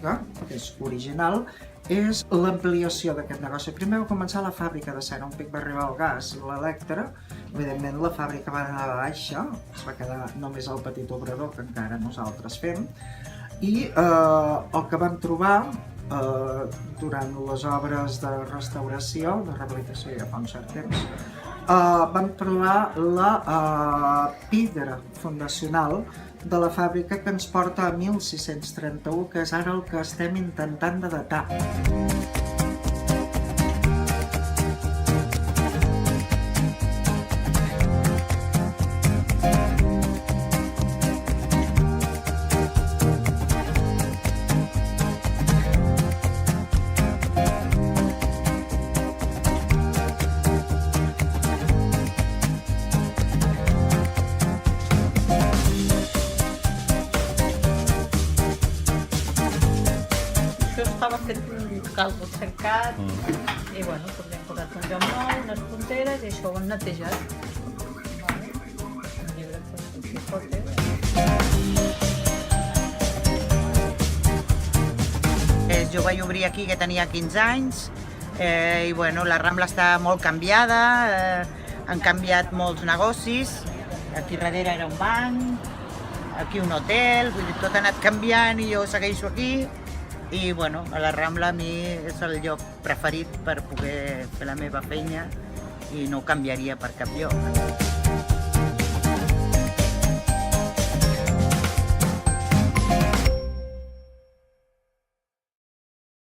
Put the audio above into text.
fàbrica, que és original, és l'ampliació d'aquest negoci. Primer va començar la fàbrica de cera, un pic va arribar el gas i l'electre, evidentment la fàbrica va anar a baixa, es va quedar només el petit obrador que encara nosaltres fem, i el que vam trobar durant les obres de restauració, de rehabilitació ja fa un cert temps, vam trobar la pedra fundacional de la fàbrica que ens porta a 1631, que és ara el que estem intentant de datar. Estava fet un caldo cercat i bueno, doncs hem posat un llom nou, unes punteres i això ho hem netejat. Un llibre per Quijote. Jo vaig obrir aquí que tenia 15 anys i bueno, la Rambla està molt canviada, han canviat molts negocis, aquí darrere era un banc, aquí un hotel, vull dir, tot ha anat canviant i jo segueixo aquí. I bueno, a la Rambla a mi és el lloc preferit per poder fer la meva feina i no ho canviaria per cap lloc.